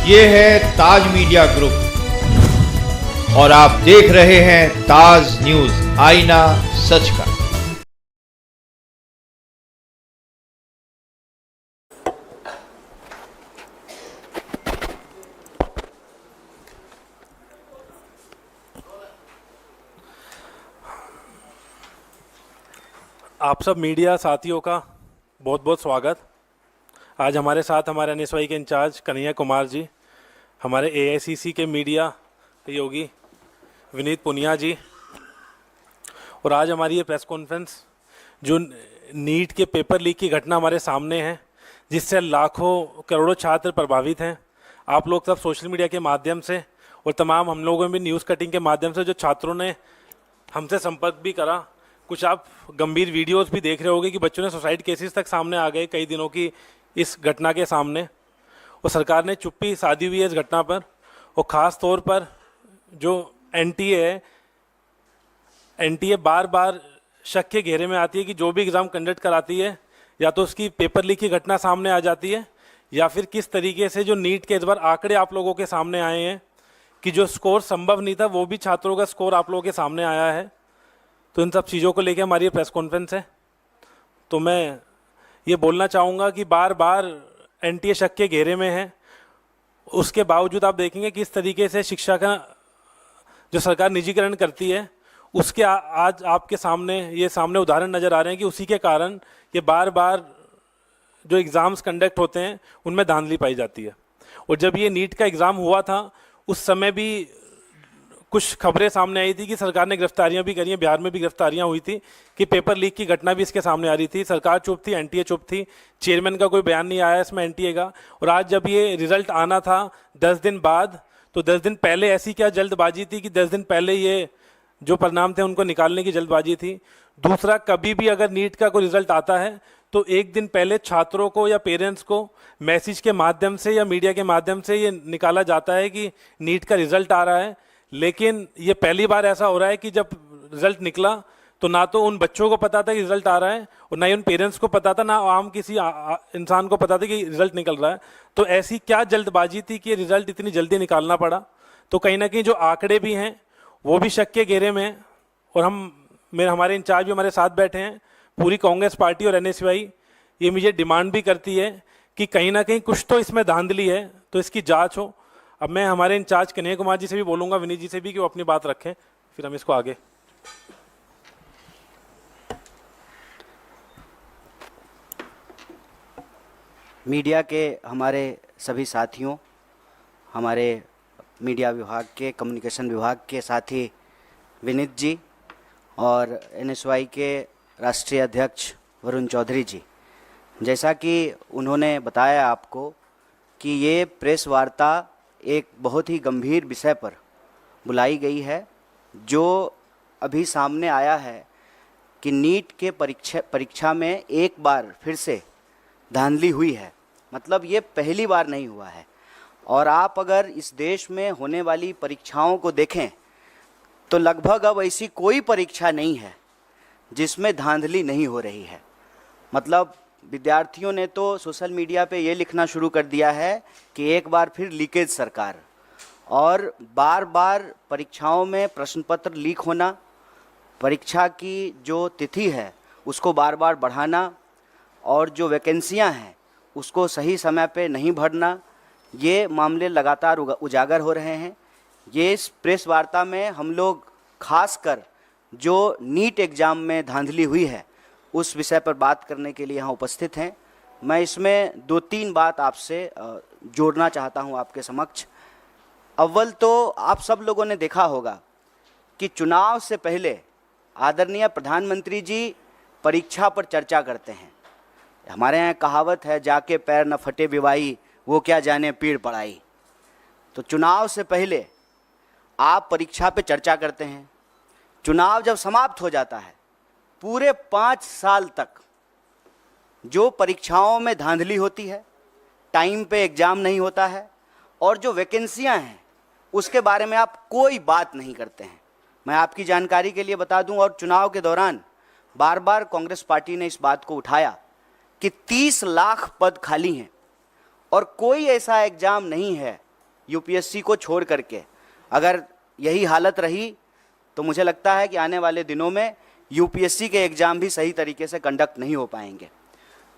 ये है ताज media group और आप देख रहे हैं ताज न्यूज, आईना सच का। आप सब मीडिया साथियों का बहुत बहुत स्वागत। आज हमारे साथ हमारे एनएसवाई के इंचार्ज कन्हैया कुमार जी, हमारे एआईसीसी के मीडिया योगी विनीत पुनिया जी, और आज हमारी ये प्रेस कॉन्फ्रेंस जो नीट के पेपर लीक की घटना हमारे सामने है, जिससे लाखों करोड़ों छात्र प्रभावित हैं। आप लोग सब सोशल मीडिया के माध्यम से और तमाम हम लोगों ने भी न्यूज़ कटिंग के माध्यम से जो छात्रों ने हमसे संपर्क भी करा, कुछ आप गंभीर वीडियोस भी देख रहे होंगे कि बच्चों ने सुसाइड केसेस तक सामने आ गए कई दिनों की इस घटना के सामने। और सरकार ने चुप्पी साधी हुई है इस घटना पर, और ख़ास तौर पर जो एनटीए है, एनटीए बार बार शक के घेरे में आती है कि जो भी एग्ज़ाम कंडक्ट कराती है या तो उसकी पेपर लीक की घटना सामने आ जाती है, या फिर किस तरीके से जो नीट के इस बार आंकड़े आप लोगों के सामने आए हैं कि जो स्कोर संभव नहीं था वो भी छात्रों का स्कोर आप लोगों के सामने आया है। तो इन सब चीज़ों को लेकर हमारी ये प्रेस कॉन्फ्रेंस है। तो मैं ये बोलना चाहूँगा कि बार बार एनटीए शक के घेरे में है, उसके बावजूद आप देखेंगे कि इस तरीके से शिक्षा का जो सरकार निजीकरण करती है, उसके आज आपके सामने ये उदाहरण नज़र आ रहे हैं कि उसी के कारण ये बार बार जो एग्ज़ाम्स कंडक्ट होते हैं उनमें धांधली पाई जाती है। और जब ये नीट का एग्ज़ाम हुआ था उस समय भी कुछ खबरें सामने आई थी कि सरकार ने गिरफ्तारियां भी करी हैं, बिहार में भी गिरफ्तारियां हुई थी कि पेपर लीक की घटना भी इसके सामने आ रही थी। सरकार चुप थी, एनटीए चुप थी, चेयरमैन का कोई बयान नहीं आया इसमें एनटीए का। और आज जब ये रिजल्ट आना था 10 दिन बाद, तो 10 दिन पहले ऐसी क्या जल्दबाजी थी कि 10 दिन पहले ये जो परिणाम थे उनको निकालने की जल्दबाजी थी। दूसरा, कभी भी अगर नीट का कोई रिजल्ट आता है तो एक दिन पहले छात्रों को या पेरेंट्स को मैसेज के माध्यम से या मीडिया के माध्यम से ये निकाला जाता है कि नीट का रिजल्ट आ रहा है। लेकिन ये पहली बार ऐसा हो रहा है कि जब रिजल्ट निकला तो ना तो उन बच्चों को पता था कि रिजल्ट आ रहा है, और ना ही उन पेरेंट्स को पता था, ना आम किसी इंसान को पता था कि रिजल्ट निकल रहा है। तो ऐसी क्या जल्दबाजी थी कि रिजल्ट इतनी जल्दी निकालना पड़ा। तो कहीं ना कहीं जो आंकड़े भी हैं वो भी शक के घेरे में हैं। और हमारे इंचार्ज भी हमारे साथ बैठे हैं। पूरी कांग्रेस पार्टी और एनएसयूआई ये मुझे डिमांड भी करती है कि कहीं ना कहीं कुछ तो इसमें धांधली है, तो इसकी जाँच हो। अब मैं हमारे इंचार्ज कन्हैया कुमार जी से भी बोलूँगा, विनीत जी से भी, कि वो अपनी बात रखें, फिर हम इसको आगे। मीडिया के हमारे सभी साथियों, हमारे मीडिया विभाग के, कम्युनिकेशन विभाग के साथी विनीत जी और एनएसवाई के राष्ट्रीय अध्यक्ष वरुण चौधरी जी, जैसा कि उन्होंने बताया आपको कि ये प्रेस वार्ता एक बहुत ही गंभीर विषय पर बुलाई गई है, जो अभी सामने आया है कि नीट के परीक्षा में एक बार फिर से धांधली हुई है। मतलब ये पहली बार नहीं हुआ है। और आप अगर इस देश में होने वाली परीक्षाओं को देखें तो लगभग अब ऐसी कोई परीक्षा नहीं है जिसमें धांधली नहीं हो रही है। मतलब विद्यार्थियों ने तो सोशल मीडिया पे ये लिखना शुरू कर दिया है कि एक बार फिर लीकेज सरकार, और बार बार परीक्षाओं में प्रश्न पत्र लीक होना, परीक्षा की जो तिथि है उसको बार बार बढ़ाना, और जो वैकेंसियां हैं उसको सही समय पे नहीं भरना, ये मामले लगातार उजागर हो रहे हैं। ये इस प्रेस वार्ता में हम लोग खासकर जो नीट एग्ज़ाम में धांधली हुई है उस विषय पर बात करने के लिए यहाँ उपस्थित हैं। मैं इसमें 2-3 बात आपसे जोड़ना चाहता हूँ आपके समक्ष। अव्वल तो आप सब लोगों ने देखा होगा कि चुनाव से पहले आदरणीय प्रधानमंत्री जी परीक्षा पर चर्चा करते हैं। हमारे यहाँ कहावत है, जाके पैर न फटे बिवाई, वो क्या जाने पीड़ पड़ाई। तो चुनाव से पहले आप परीक्षा पे चर्चा करते हैं। चुनाव जब समाप्त हो जाता है, पूरे 5 साल तक जो परीक्षाओं में धांधली होती है, टाइम पे एग्ज़ाम नहीं होता है, और जो वैकेंसियां हैं उसके बारे में आप कोई बात नहीं करते हैं। मैं आपकी जानकारी के लिए बता दूं, और चुनाव के दौरान बार बार कांग्रेस पार्टी ने इस बात को उठाया कि 30 लाख पद खाली हैं और कोई ऐसा एग्ज़ाम नहीं है यूपीएससी को छोड़ करके अगर यही हालत रही तो मुझे लगता है कि आने वाले दिनों में यूपीएससी के एग्ज़ाम भी सही तरीके से कंडक्ट नहीं हो पाएंगे।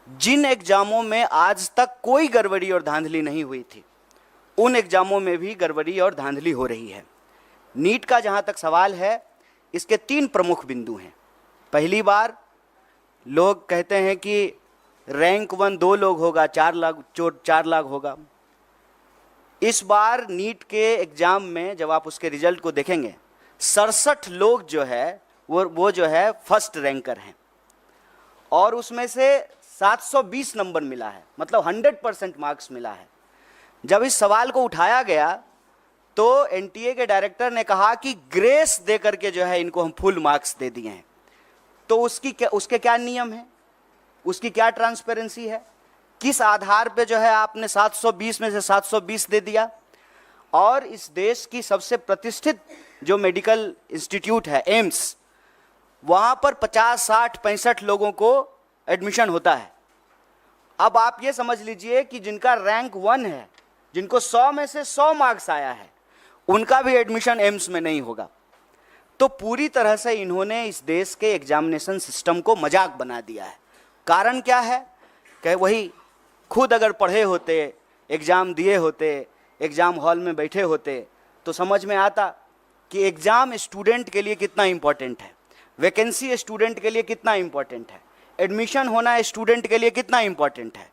जिन एग्ज़ामों में आज तक कोई गड़बड़ी और धांधली नहीं हुई थी, उन एग्ज़ामों में भी गड़बड़ी और धांधली हो रही है। नीट का जहाँ तक सवाल है, इसके 3 प्रमुख बिंदु हैं। पहली बार लोग कहते हैं कि रैंक 1 2 लोग होगा, 4 लाख होगा। इस बार नीट के एग्ज़ाम में जब आप उसके रिजल्ट को देखेंगे, 67 लोग जो है वो जो है फर्स्ट रैंकर हैं और उसमें से 720 नंबर मिला है, मतलब 100% मार्क्स मिला है। जब इस सवाल को उठाया गया तो एनटीए के डायरेक्टर ने कहा कि ग्रेस दे करके जो है इनको हम फुल मार्क्स दे दिए हैं। तो उसके क्या नियम हैं, उसकी क्या ट्रांसपेरेंसी है, किस आधार पे जो है आपने 720 में से 720 दे दिया? और इस देश की सबसे प्रतिष्ठित जो मेडिकल इंस्टीट्यूट है एम्स, वहाँ पर 50, 60, 65 लोगों को एडमिशन होता है। अब आप ये समझ लीजिए कि जिनका रैंक 1 है, जिनको 100 में से 100 मार्क्स आया है, उनका भी एडमिशन एम्स में नहीं होगा। तो पूरी तरह से इन्होंने इस देश के एग्जामिनेशन सिस्टम को मजाक बना दिया है। कारण क्या है कि वही खुद अगर पढ़े होते, एग्ज़ाम दिए होते, एग्ज़ाम हॉल में बैठे होते तो समझ में आता कि एग्ज़ाम स्टूडेंट के लिए कितना इम्पोर्टेंट है, वैकेंसी स्टूडेंट के लिए कितना इम्पोर्टेंट है, एडमिशन होना स्टूडेंट के लिए कितना इम्पोर्टेंट है।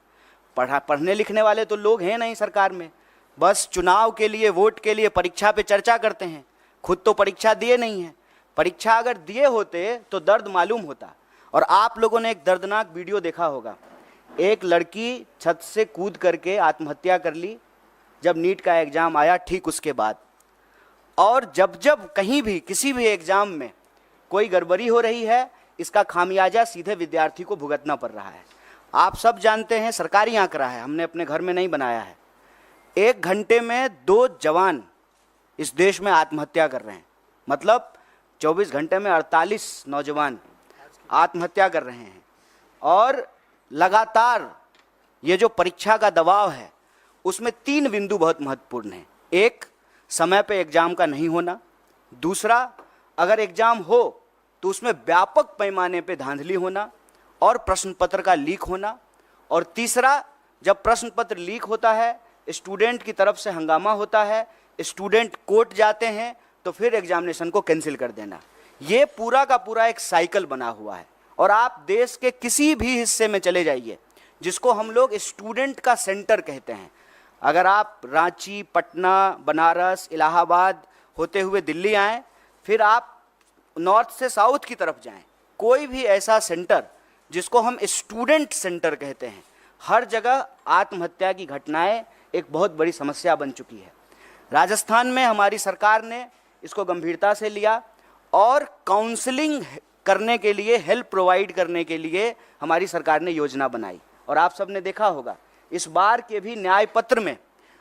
पढ़ने लिखने वाले तो लोग हैं नहीं सरकार में, बस चुनाव के लिए, वोट के लिए परीक्षा पे चर्चा करते हैं। खुद तो परीक्षा दिए नहीं हैं। परीक्षा अगर दिए होते तो दर्द मालूम होता। और आप लोगों ने एक दर्दनाक वीडियो देखा होगा, एक लड़की छत से कूद करके आत्महत्या कर ली जब नीट का एग्ज़ाम आया ठीक उसके बाद। और जब जब कहीं भी किसी भी एग्ज़ाम में कोई गड़बड़ी हो रही है, इसका खामियाजा सीधे विद्यार्थी को भुगतना पड़ रहा है। आप सब जानते हैं, सरकारी आंकड़ा है, हमने अपने घर में नहीं बनाया है, 1 घंटे में 2 जवान इस देश में आत्महत्या कर रहे हैं। मतलब 24 घंटे में 48 नौजवान आत्महत्या कर रहे हैं। और लगातार ये जो परीक्षा का दबाव है उसमें 3 बिंदु बहुत महत्वपूर्ण हैं। एक, समय पे एग्ज़ाम का नहीं होना। दूसरा, अगर एग्ज़ाम हो तो उसमें व्यापक पैमाने पे धांधली होना और प्रश्न पत्र का लीक होना। और तीसरा, जब प्रश्न पत्र लीक होता है, स्टूडेंट की तरफ से हंगामा होता है, स्टूडेंट कोर्ट जाते हैं, तो फिर एग्जामिनेशन को कैंसिल कर देना। ये पूरा का पूरा एक साइकिल बना हुआ है। और आप देश के किसी भी हिस्से में चले जाइए जिसको हम लोग स्टूडेंट का सेंटर कहते हैं, अगर आप रांची, पटना, बनारस, इलाहाबाद होते हुए दिल्ली आएँ, फिर आप नॉर्थ से साउथ की तरफ जाएं, कोई भी ऐसा सेंटर जिसको हम स्टूडेंट सेंटर कहते हैं, हर जगह आत्महत्या की घटनाएं एक बहुत बड़ी समस्या बन चुकी है। राजस्थान में हमारी सरकार ने इसको गंभीरता से लिया और काउंसलिंग करने के लिए, हेल्प प्रोवाइड करने के लिए हमारी सरकार ने योजना बनाई। और आप सब ने देखा होगा, इस बार के भी न्याय पत्र में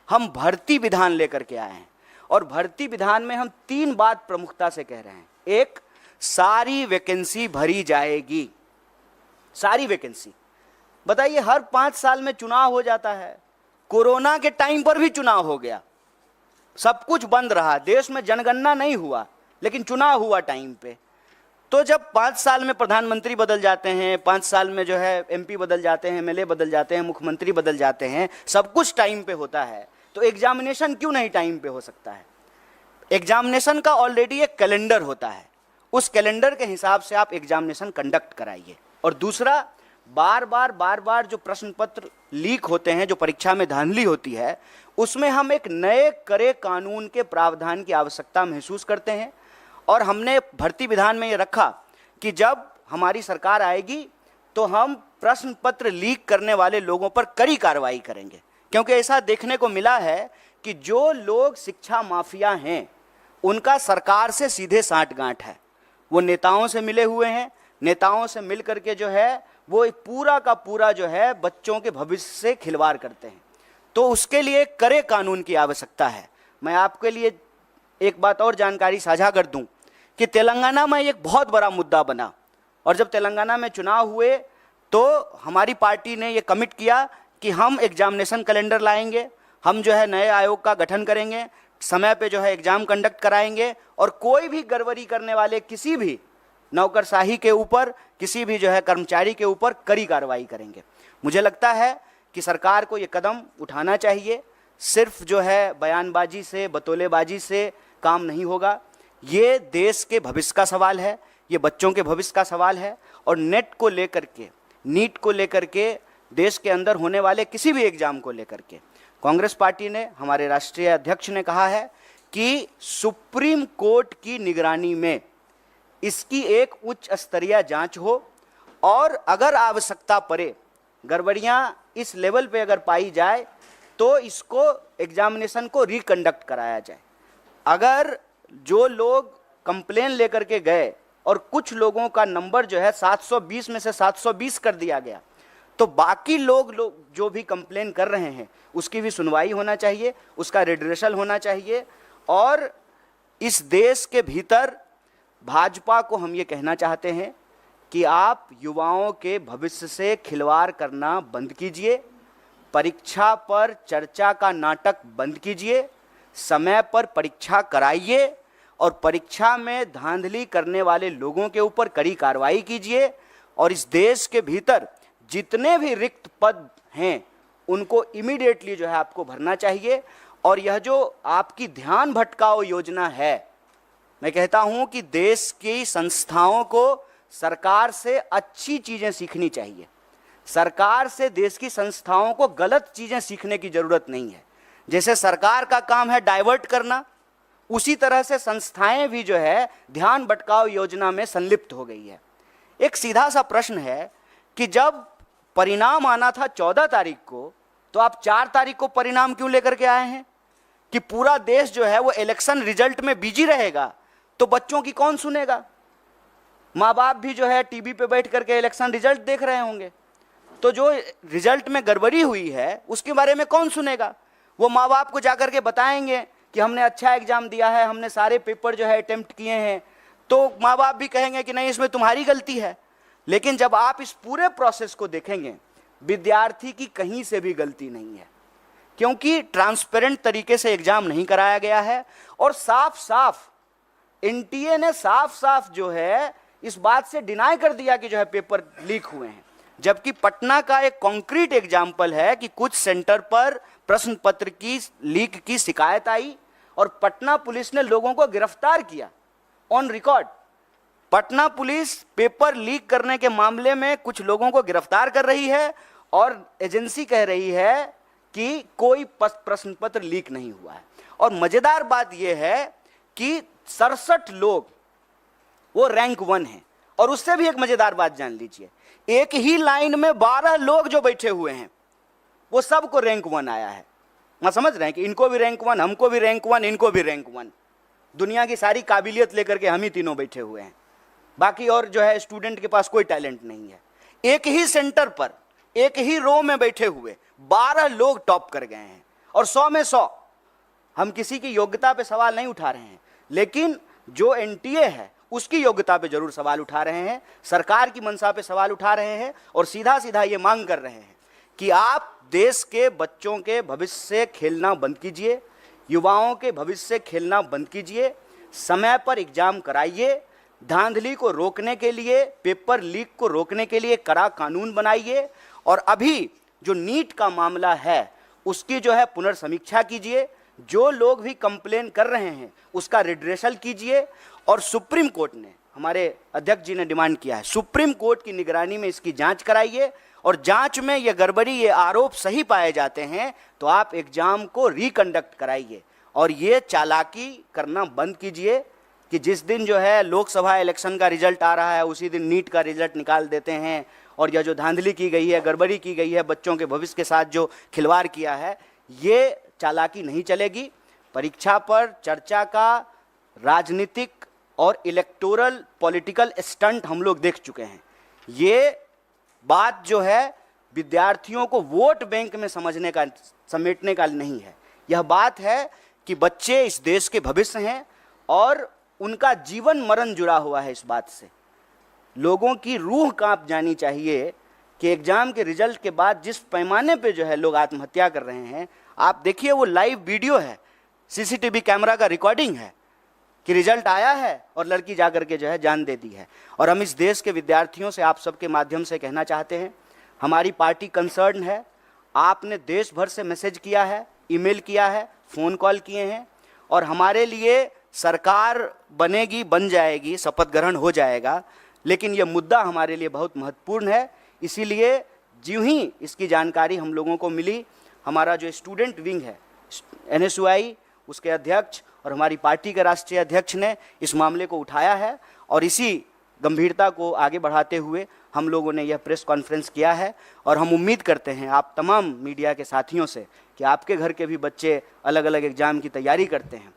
हम भर्ती विधान लेकर के आए हैं। और भर्ती विधान में हम 3 बात प्रमुखता से कह रहे हैं। एक, सारी वैकेंसी भरी जाएगी, सारी वैकेंसी। बताइए, हर 5 साल में चुनाव हो जाता है, कोरोना के टाइम पर भी चुनाव हो गया, सब कुछ बंद रहा, देश में जनगणना नहीं हुआ, लेकिन चुनाव हुआ टाइम पे। तो जब 5 साल में प्रधानमंत्री बदल जाते हैं, 5 साल में जो है एमपी बदल जाते हैं, एमएलए बदल जाते हैं, मुख्यमंत्री बदल जाते हैं, सब कुछ टाइम पे होता है, तो एग्जामिनेशन क्यों नहीं टाइम पे हो सकता है? एग्जामिनेशन का ऑलरेडी एक कैलेंडर होता है, उस कैलेंडर के हिसाब से आप एग्जामिनेशन कंडक्ट कराइए। और दूसरा, बार बार जो प्रश्न पत्र लीक होते हैं, जो परीक्षा में धांधली होती है, उसमें हम एक नए करे कानून के प्रावधान की आवश्यकता महसूस करते हैं। और हमने भर्ती विधान में ये रखा कि जब हमारी सरकार आएगी तो हम प्रश्न पत्र लीक करने वाले लोगों पर कड़ी कार्रवाई करेंगे। क्योंकि ऐसा देखने को मिला है कि जो लोग शिक्षा माफिया हैं, उनका सरकार से सीधे साठगांठ है। वो नेताओं से मिले हुए हैं, नेताओं से मिल करके जो है वो पूरा का पूरा जो है बच्चों के भविष्य से खिलवाड़ करते हैं। तो उसके लिए कड़े कानून की आवश्यकता है। मैं आपके लिए एक बात और जानकारी साझा कर दूं कि तेलंगाना में एक बहुत बड़ा मुद्दा बना, और जब तेलंगाना में चुनाव हुए तो हमारी पार्टी ने ये कमिट किया कि हम एग्जामिनेशन कैलेंडर लाएंगे, हम जो है नए आयोग का गठन करेंगे, समय पे जो है एग्जाम कंडक्ट कराएंगे और कोई भी गड़बड़ी करने वाले किसी भी नौकरशाही के ऊपर, किसी भी जो है कर्मचारी के ऊपर कड़ी कार्रवाई करेंगे। मुझे लगता है कि सरकार को ये कदम उठाना चाहिए। सिर्फ जो है बयानबाजी से, बतौलेबाजी से काम नहीं होगा। ये देश के भविष्य का सवाल है, ये बच्चों के भविष्य का सवाल है। और नेट को लेकर के, नीट को लेकर के, देश के अंदर होने वाले किसी भी एग्जाम को लेकर के कांग्रेस पार्टी ने, हमारे राष्ट्रीय अध्यक्ष ने कहा है कि सुप्रीम कोर्ट की निगरानी में इसकी एक उच्च स्तरीय जांच हो और अगर आवश्यकता पड़े, गड़बड़ियां इस लेवल पे अगर पाई जाए तो इसको एग्जामिनेशन को रिकंडक्ट कराया जाए। अगर जो लोग कंप्लेन लेकर के गए और कुछ लोगों का नंबर जो है 720 में से 720 कर दिया गया, तो बाकी लोग जो भी कंप्लेन कर रहे हैं उसकी भी सुनवाई होना चाहिए, उसका रिड्रेसल होना चाहिए। और इस देश के भीतर भाजपा को हम ये कहना चाहते हैं कि आप युवाओं के भविष्य से खिलवाड़ करना बंद कीजिए, परीक्षा पर चर्चा का नाटक बंद कीजिए, समय पर परीक्षा कराइए और परीक्षा में धांधली करने वाले लोगों के ऊपर कड़ी कार्रवाई कीजिए। और इस देश के भीतर जितने भी रिक्त पद हैं उनको इमीडिएटली जो है आपको भरना चाहिए। और यह जो आपकी ध्यान भटकाओ योजना है, मैं कहता हूं कि देश की संस्थाओं को सरकार से अच्छी चीजें सीखनी चाहिए। सरकार से देश की संस्थाओं को गलत चीजें सीखने की जरूरत नहीं है। जैसे सरकार का काम है डाइवर्ट करना, उसी तरह से संस्थाएं भी जो है ध्यान भटकाओ योजना में संलिप्त हो गई है। एक सीधा सा प्रश्न है कि जब परिणाम आना था 14 तारीख को, तो आप 4 तारीख को परिणाम क्यों लेकर के आए हैं? कि पूरा देश जो है वो इलेक्शन रिजल्ट में बिजी रहेगा तो बच्चों की कौन सुनेगा? माँ बाप भी जो है टीवी पे बैठ करके इलेक्शन रिजल्ट देख रहे होंगे, तो जो रिजल्ट में गड़बड़ी हुई है उसके बारे में कौन सुनेगा? वो माँ बाप को जाकर के बताएंगे कि हमने अच्छा एग्जाम दिया है, हमने सारे पेपर जो है अटेम्प्ट किए हैं, तो माँ बाप भी कहेंगे कि नहीं इसमें तुम्हारी गलती है। लेकिन जब आप इस पूरे प्रोसेस को देखेंगे, विद्यार्थी की कहीं से भी गलती नहीं है, क्योंकि ट्रांसपेरेंट तरीके से एग्जाम नहीं कराया गया है। और साफ साफ एनटीए ने साफ साफ जो है इस बात से डिनाई कर दिया कि जो है पेपर लीक हुए हैं। जबकि पटना का एक कॉन्क्रीट एग्जाम्पल है कि कुछ सेंटर पर प्रश्न पत्र की लीक की शिकायत आई और पटना पुलिस ने लोगों को गिरफ्तार किया on record. Patna police paper leak करने के मामले में कुछ लोगों को गिरफ्तार कर रही है और एजेंसी कह रही है कि कोई प्रश्न पत्र लीक नहीं हुआ है। और मजेदार बात यह है कि 67 लोग वो रैंक 1 है। और उससे भी एक मजेदार बात जान लीजिए, एक ही लाइन में 12 लोग जो बैठे हुए हैं वो सबको रैंक 1 आया है। मैं समझ रहे हैं कि इनको भी रैंक 1, हमको भी रैंक 1, इनको भी रैंक 1। दुनिया की सारी काबिलियत लेकर के हम ही तीनों बैठे हुए हैं, बाकी और जो है स्टूडेंट के पास कोई टैलेंट नहीं है। एक ही सेंटर पर, एक ही रो में बैठे हुए 12 लोग टॉप कर गए हैं। और 100 में 100। हम किसी की योग्यता पे सवाल नहीं उठा रहे हैं, लेकिन जो एनटीए है उसकी योग्यता पे जरूर सवाल उठा रहे हैं, सरकार की मंशा पे सवाल उठा रहे हैं और सीधा सीधा ये मांग कर रहे हैं कि आप देश के बच्चों के भविष्य से खेलना बंद कीजिए, युवाओं के भविष्य से खेलना बंद कीजिए, समय पर एग्जाम कराइए, धांधली को रोकने के लिए, पेपर लीक को रोकने के लिए कड़ा कानून बनाइए। और अभी जो नीट का मामला है उसकी जो है पुनर्समीक्षा कीजिए, जो लोग भी कंप्लेन कर रहे हैं उसका रिड्रेसल कीजिए। और सुप्रीम कोर्ट ने, हमारे अध्यक्ष जी ने डिमांड किया है, सुप्रीम कोर्ट की निगरानी में इसकी जांच कराइए और जांच में ये गड़बड़ी, ये आरोप सही पाए जाते हैं तो आप एग्जाम को रिकंडक्ट कराइए। और ये चालाकी करना बंद कीजिए कि जिस दिन जो है लोकसभा इलेक्शन का रिजल्ट आ रहा है उसी दिन नीट का रिजल्ट निकाल देते हैं। और यह जो धांधली की गई है, गड़बड़ी की गई है, बच्चों के भविष्य के साथ जो खिलवाड़ किया है, ये चालाकी नहीं चलेगी। परीक्षा पर चर्चा का राजनीतिक और इलेक्टोरल पॉलिटिकल स्टंट हम लोग देख चुके हैं। ये बात जो है विद्यार्थियों को वोट बैंक में समझने का, समेटने का नहीं है। यह बात है कि बच्चे इस देश के भविष्य हैं और उनका जीवन मरण जुड़ा हुआ है इस बात से। लोगों की रूह कांप जानी चाहिए कि एग्ज़ाम के रिजल्ट के बाद जिस पैमाने पे जो है लोग आत्महत्या कर रहे हैं, आप देखिए वो लाइव वीडियो है, सीसीटीवी कैमरा का रिकॉर्डिंग है कि रिजल्ट आया है और लड़की जाकर के जो है जान दे दी है। और हम इस देश के विद्यार्थियों से आप सबके माध्यम से कहना चाहते हैं, हमारी पार्टी कंसर्न है। आपने देश भर से मैसेज किया है, ईमेल किया है, फ़ोन कॉल किए हैं, और हमारे लिए सरकार बनेगी, बन जाएगी, शपथ ग्रहण हो जाएगा, लेकिन ये मुद्दा हमारे लिए बहुत महत्वपूर्ण है। इसीलिए ज्यों ही इसकी जानकारी हम लोगों को मिली, हमारा जो स्टूडेंट विंग है NSUI, उसके अध्यक्ष और हमारी पार्टी के राष्ट्रीय अध्यक्ष ने इस मामले को उठाया है, और इसी गंभीरता को आगे बढ़ाते हुए हम लोगों ने यह प्रेस कॉन्फ्रेंस किया है। और हम उम्मीद करते हैं आप तमाम मीडिया के साथियों से कि आपके घर के भी बच्चे अलग अलग एग्ज़ाम की तैयारी करते हैं,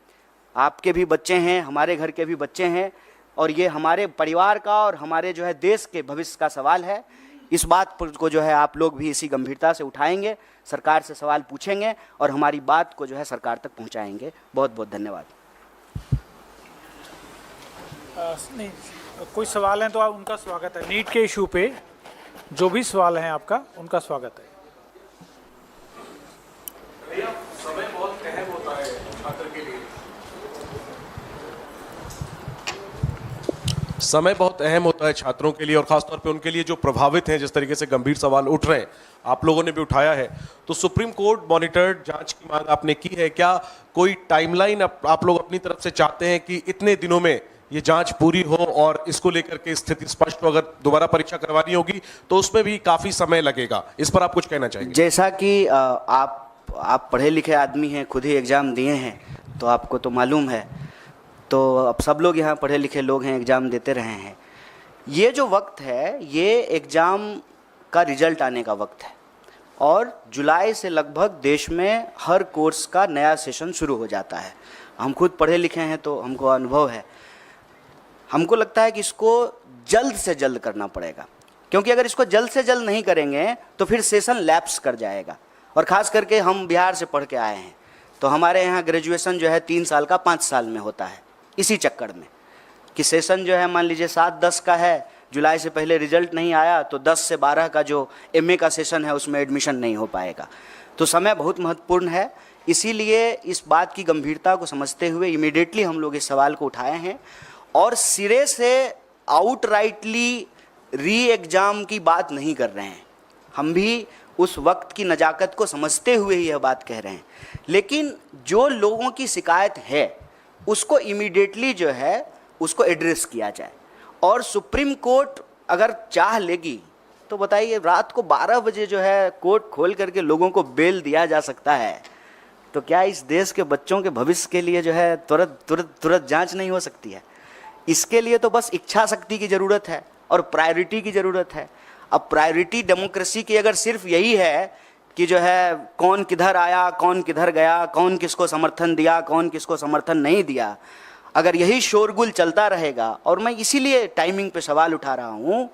आपके भी बच्चे हैं, हमारे घर के भी बच्चे हैं, और ये हमारे परिवार का और हमारे जो है देश के भविष्य का सवाल है। इस बात को जो है आप लोग भी इसी गंभीरता से उठाएंगे, सरकार से सवाल पूछेंगे और हमारी बात को जो है सरकार तक पहुंचाएंगे। बहुत बहुत धन्यवाद। नहीं, कोई सवाल हैं तो आप उनका स्वागत है। नीट के इशू पे जो भी सवाल हैं आपका, उनका स्वागत है। समय बहुत अहम होता है छात्र के लिए। समय बहुत अहम होता है छात्रों के लिए, और खासतौर पे उनके लिए जो प्रभावित हैं। जिस तरीके से गंभीर सवाल उठ रहे हैं, आप लोगों ने भी उठाया है, तो सुप्रीम कोर्ट मॉनिटर्ड जांच की मांग आपने की है। क्या कोई टाइमलाइन आप लोग अपनी तरफ से चाहते हैं कि इतने दिनों में ये जांच पूरी हो और इसको लेकर के स्थिति स्पष्ट हो? अगर दोबारा परीक्षा करवानी होगी तो उसमें भी काफी समय लगेगा, इस पर आप कुछ कहना चाहेंगे? जैसा कि आप पढ़े लिखे आदमी हैं, खुद ही एग्ज़ाम दिए हैं, तो आपको तो मालूम है। तो अब सब लोग यहाँ पढ़े लिखे लोग हैं, एग्ज़ाम देते रहे हैं। ये जो वक्त है, ये एग्ज़ाम का रिजल्ट आने का वक्त है, और जुलाई से लगभग देश में हर कोर्स का नया सेशन शुरू हो जाता है। हम खुद पढ़े लिखे हैं तो हमको अनुभव है। हमको लगता है कि इसको जल्द से जल्द करना पड़ेगा, क्योंकि अगर इसको जल्द से जल्द नहीं करेंगे तो फिर सेशन लैप्स कर जाएगा। और ख़ास करके हम बिहार से पढ़ के आए हैं, तो हमारे यहाँ ग्रेजुएशन जो है 3 साल का 5 साल में होता है। इसी चक्कर में कि सेशन जो है मान लीजिए 7-10 का है, जुलाई से पहले रिजल्ट नहीं आया तो 10 से 12 का जो MA का सेशन है उसमें एडमिशन नहीं हो पाएगा। तो समय बहुत महत्वपूर्ण है। इसीलिए इस बात की गंभीरता को समझते हुए इमीडिएटली हम लोग इस सवाल को उठाए हैं, और सिरे से आउटराइटली री एग्ज़ाम की बात नहीं कर रहे हैं। हम भी उस वक्त की नज़ाकत को समझते हुए ही यह बात कह रहे हैं, लेकिन जो लोगों की शिकायत है उसको इमीडिएटली जो है उसको एड्रेस किया जाए। और सुप्रीम कोर्ट अगर चाह लेगी तो बताइए, रात को 12 बजे जो है कोर्ट खोल करके लोगों को बेल दिया जा सकता है, तो क्या इस देश के बच्चों के भविष्य के लिए जो है तुरंत जांच नहीं हो सकती है? इसके लिए तो बस इच्छा शक्ति की ज़रूरत है और प्रायोरिटी की ज़रूरत है। अब प्रायोरिटी डेमोक्रेसी की अगर सिर्फ यही है कि जो है कौन किधर आया, कौन किधर गया, कौन किसको समर्थन दिया, कौन किसको समर्थन नहीं दिया, अगर यही शोरगुल चलता रहेगा, और मैं इसीलिए टाइमिंग पे सवाल उठा रहा हूँ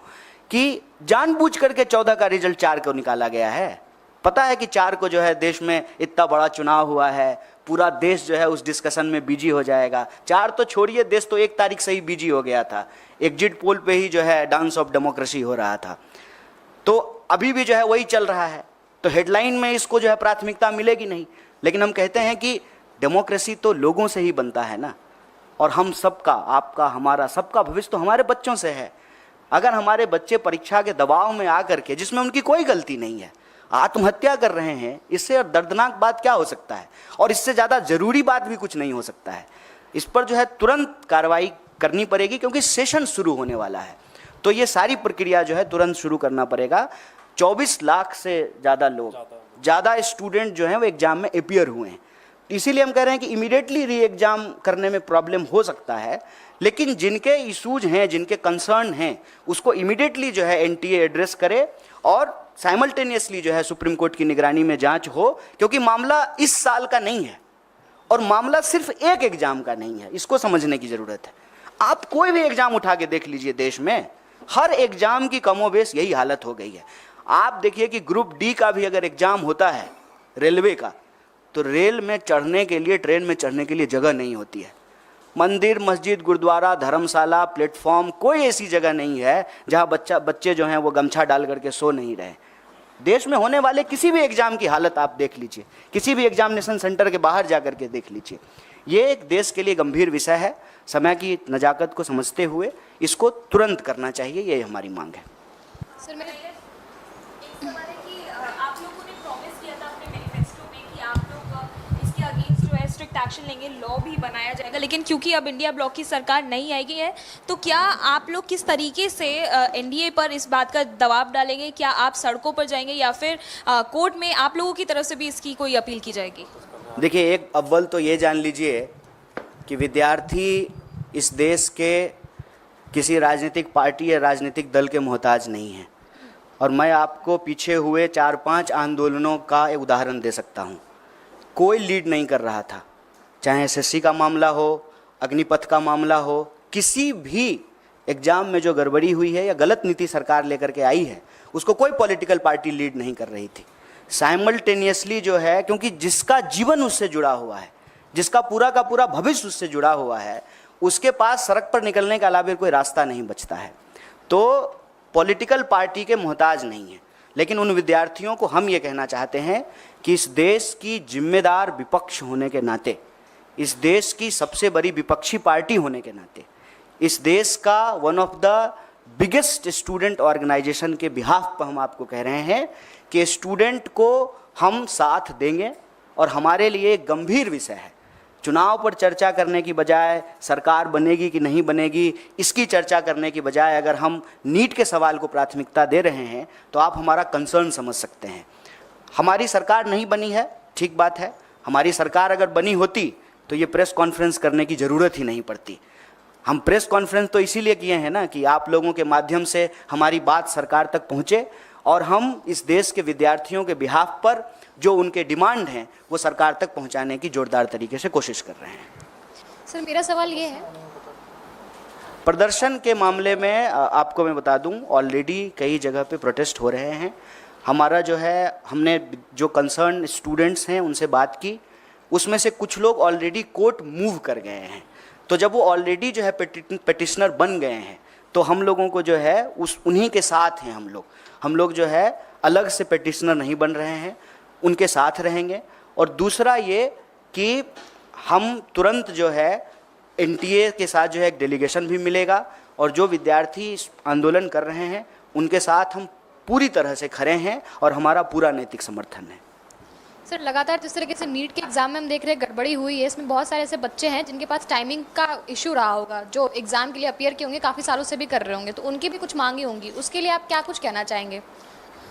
कि जानबूझ करके 14 का रिजल्ट 4 को निकाला गया है। पता है कि 4 को जो है देश में इतना बड़ा चुनाव हुआ है, पूरा देश जो है उस डिस्कशन में बिजी हो जाएगा। 4 तो छोड़िए, देश तो 1 तारीख से ही बिजी हो गया था, एग्जिट पोल पे ही जो है डांस ऑफ डेमोक्रेसी हो रहा था। तो अभी भी जो है वही चल रहा है, तो हेडलाइन में इसको जो है प्राथमिकता मिलेगी नहीं। लेकिन हम कहते हैं कि डेमोक्रेसी तो लोगों से ही बनता है ना, और हम सबका, आपका, हमारा, सबका भविष्य तो हमारे बच्चों से है। अगर हमारे बच्चे परीक्षा के दबाव में आकर के, जिसमें उनकी कोई गलती नहीं है, आत्महत्या कर रहे हैं, इससे और दर्दनाक बात क्या हो सकता है? और इससे ज़्यादा ज़रूरी बात भी कुछ नहीं हो सकता है। इस पर जो है तुरंत कार्रवाई करनी पड़ेगी, क्योंकि सेशन शुरू होने वाला है। तो ये सारी प्रक्रिया जो है तुरंत शुरू करना पड़ेगा। 24 लाख से ज़्यादा स्टूडेंट जो हैं वो एग्ज़ाम में अपीयर हुए हैं। इसीलिए हम कह रहे हैं कि इमीडिएटली री एग्ज़ाम करने में प्रॉब्लम हो सकता है, लेकिन जिनके इशूज हैं, जिनके कंसर्न हैं, उसको इमीडिएटली जो है NTA एड्रेस करे और साइमल्टेनियसली जो है सुप्रीम कोर्ट की निगरानी में जांच हो, क्योंकि मामला इस साल का नहीं है और मामला सिर्फ एक एग्ज़ाम का नहीं है। इसको समझने की ज़रूरत है। आप कोई भी एग्ज़ाम उठा के देख लीजिए, देश में हर एग्ज़ाम की कमोबेश यही हालत हो गई है। आप देखिए कि ग्रुप D का भी अगर एग्ज़ाम होता है रेलवे का, तो रेल में चढ़ने के लिए, ट्रेन में चढ़ने के लिए जगह नहीं होती है। मंदिर, मस्जिद, गुरुद्वारा, धर्मशाला, प्लेटफॉर्म, कोई ऐसी जगह नहीं है जहाँ बच्चे जो हैं वो गमछा डाल करके सो नहीं रहे। देश में होने वाले किसी भी एग्जाम की हालत आप देख लीजिए, किसी भी एग्जामिनेशन सेंटर के बाहर जा करके देख लीजिए। ये एक देश के लिए गंभीर विषय है। समय की नज़ाकत को समझते हुए इसको तुरंत करना चाहिए, ये हमारी मांग है। सर मेरा एक सवाल है कि आप लोगों ने प्रॉमिस किया था अपने मैनिफेस्टो में कि आप लोग इसके अगेंस्ट जो है स्ट्रिक्ट एक्शन लेंगे, लॉ भी बनाया जाएगा, लेकिन क्योंकि अब इंडिया ब्लॉक की सरकार नहीं आएगी है, तो क्या आप लोग किस तरीके से एनडीए पर इस बात का दबाव डालेंगे? क्या आप सड़कों पर जाएंगे या फिर कोर्ट में आप लोगों की तरफ से भी इसकी कोई अपील की जाएगी? देखिए, एक अव्वल तो ये जान लीजिए कि विद्यार्थी इस देश के किसी राजनीतिक पार्टी या राजनीतिक दल के मोहताज नहीं है। और मैं आपको पीछे हुए 4-5 आंदोलनों का एक उदाहरण दे सकता हूँ। कोई लीड नहीं कर रहा था, चाहे एसएससी का मामला हो, अग्निपथ का मामला हो, किसी भी एग्ज़ाम में जो गड़बड़ी हुई है या गलत नीति सरकार लेकर के आई है, उसको कोई पॉलिटिकल पार्टी लीड नहीं कर रही थी। साइमल्टेनियसली जो है, क्योंकि जिसका जीवन उससे जुड़ा हुआ है, जिसका पूरा का पूरा भविष्य उससे जुड़ा हुआ है, उसके पास सड़क पर निकलने के अलावा कोई रास्ता नहीं बचता है। तो पॉलिटिकल पार्टी के मोहताज नहीं है। लेकिन उन विद्यार्थियों को हम ये कहना चाहते हैं कि इस देश की जिम्मेदार विपक्ष होने के नाते, इस देश की सबसे बड़ी विपक्षी पार्टी होने के नाते, इस देश का one of the biggest student organisation के बिहाफ पर हम आपको कह रहे हैं कि स्टूडेंट को हम साथ देंगे। और हमारे लिए एक गंभीर विषय है, चुनाव पर चर्चा करने की बजाय, सरकार बनेगी कि नहीं बनेगी इसकी चर्चा करने की बजाय, अगर हम नीट के सवाल को प्राथमिकता दे रहे हैं तो आप हमारा कंसर्न समझ सकते हैं। हमारी सरकार नहीं बनी है, ठीक बात है। हमारी सरकार अगर बनी होती तो ये प्रेस कॉन्फ्रेंस करने की ज़रूरत ही नहीं पड़ती। हम प्रेस कॉन्फ्रेंस तो इसीलिए किए हैं ना कि आप लोगों के माध्यम से हमारी बात सरकार तक पहुँचे और हम इस देश के विद्यार्थियों के बिहाफ पर जो उनके डिमांड हैं वो सरकार तक पहुंचाने की जोरदार तरीके से कोशिश कर रहे हैं। सर मेरा सवाल ये है, प्रदर्शन के मामले में आपको मैं बता दूं, ऑलरेडी कई जगह पे प्रोटेस्ट हो रहे हैं। हमारा जो है, हमने जो कंसर्न स्टूडेंट्स हैं उनसे बात की, उसमें से कुछ लोग ऑलरेडी कोर्ट मूव कर गए हैं। तो जब वो ऑलरेडी जो है पेटिशनर बन गए हैं तो हम लोगों को जो है उन्हीं के साथ हैं हम लोग जो है अलग से पेटिशनर नहीं बन रहे हैं, उनके साथ रहेंगे। और दूसरा ये कि हम तुरंत जो है एनटीए के साथ जो है एक डेलीगेशन भी मिलेगा और जो विद्यार्थी आंदोलन कर रहे हैं उनके साथ हम पूरी तरह से खड़े हैं और हमारा पूरा नैतिक समर्थन है। सर लगातार जिस तरीके से नीट के एग्जाम में हम देख रहे हैं गड़बड़ी हुई है, इसमें बहुत सारे ऐसे बच्चे हैं जिनके पास टाइमिंग का इशू रहा होगा, जो एग्जाम के लिए अपीयर किए होंगे, काफ़ी सालों से भी कर रहे होंगे, तो उनकी भी कुछ मांगी होंगी, उसके लिए आप क्या कुछ कहना चाहेंगे?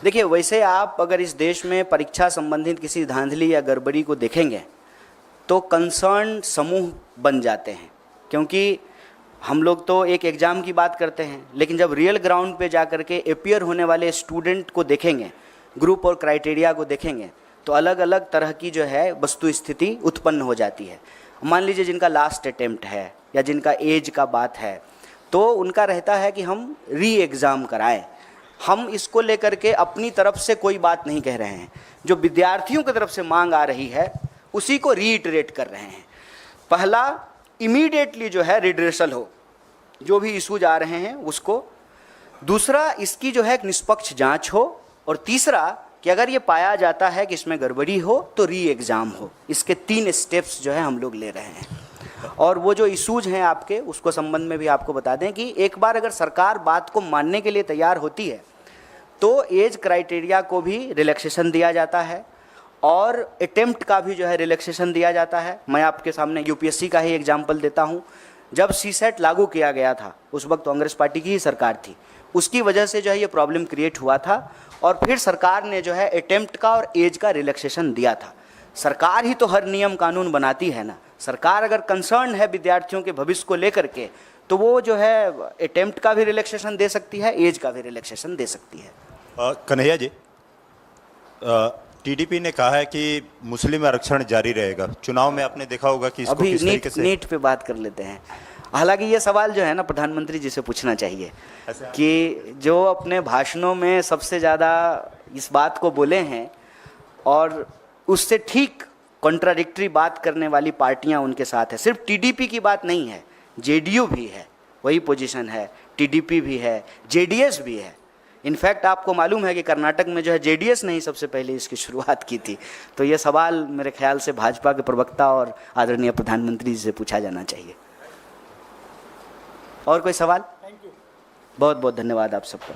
देखिए, वैसे आप अगर इस देश में परीक्षा संबंधित किसी धांधली या गड़बड़ी को देखेंगे तो कंसर्न समूह बन जाते हैं, क्योंकि हम लोग तो एक एग्ज़ाम की बात करते हैं, लेकिन जब रियल ग्राउंड पे जा कर के अपीयर होने वाले स्टूडेंट को देखेंगे, ग्रुप और क्राइटेरिया को देखेंगे, तो अलग अलग तरह की जो है वस्तु स्थिति उत्पन्न हो जाती है। मान लीजिए जिनका लास्ट अटेम्प्ट है या जिनका एज का बात है, तो उनका रहता है कि हम री एग्ज़ाम कराएं। हम इसको लेकर के अपनी तरफ से कोई बात नहीं कह रहे हैं, जो विद्यार्थियों की तरफ से मांग आ रही है उसी को रीइटरेट कर रहे हैं। पहला, इमीडिएटली जो है रिड्रेसल हो, जो भी इशूज आ रहे हैं उसको। दूसरा, इसकी जो है एक निष्पक्ष जांच हो। और तीसरा कि अगर ये पाया जाता है कि इसमें गड़बड़ी हो तो री एग्ज़ाम हो। इसके 3 स्टेप्स जो है हम लोग ले रहे हैं। और वो जो इशूज हैं आपके, उसको संबंध में भी आपको बता दें कि एक बार अगर सरकार बात को मानने के लिए तैयार होती है तो एज क्राइटेरिया को भी रिलैक्सेशन दिया जाता है और अटेम्प्ट का भी जो है रिलैक्सेशन दिया जाता है। मैं आपके सामने यूपीएससी का ही एग्जाम्पल देता हूँ। जब सीसेट लागू किया गया था उस वक्त कांग्रेस पार्टी की ही सरकार थी, उसकी वजह से जो है ये प्रॉब्लम क्रिएट हुआ था और फिर सरकार ने जो है अटेम्प्ट का और एज का रिलैक्सेशन दिया था। सरकार ही तो हर नियम कानून बनाती है ना। सरकार अगर कंसर्न है विद्यार्थियों के भविष्य को लेकर के तो वो जो है अटेम्प्ट का भी रिलैक्सेशन दे सकती है, एज का भी रिलैक्सेशन दे सकती है। कन्हैया जी, टीडीपी ने कहा है कि मुस्लिम आरक्षण जारी रहेगा। चुनाव में आपने देखा होगा कि इसको अभी किस तरीके से नीट पे बात कर लेते हैं। हालांकि ये सवाल जो है ना प्रधानमंत्री जी से पूछना चाहिए कि जो अपने भाषणों में सबसे ज़्यादा इस बात को बोले हैं और उससे ठीक कॉन्ट्राडिक्टरी बात करने वाली पार्टियां उनके साथ है। सिर्फ टीडीपी की बात नहीं है, जेडीयू भी है, वही पोजीशन है, टीडीपी भी है, जेडीएस भी है। इनफैक्ट आपको मालूम है कि कर्नाटक में जो है जेडीएस ने ही सबसे पहले इसकी शुरुआत की थी। तो ये सवाल मेरे ख्याल से भाजपा के प्रवक्ता और आदरणीय प्रधानमंत्री जी से पूछा जाना चाहिए। और कोई सवाल? बहुत बहुत धन्यवाद आप सबका।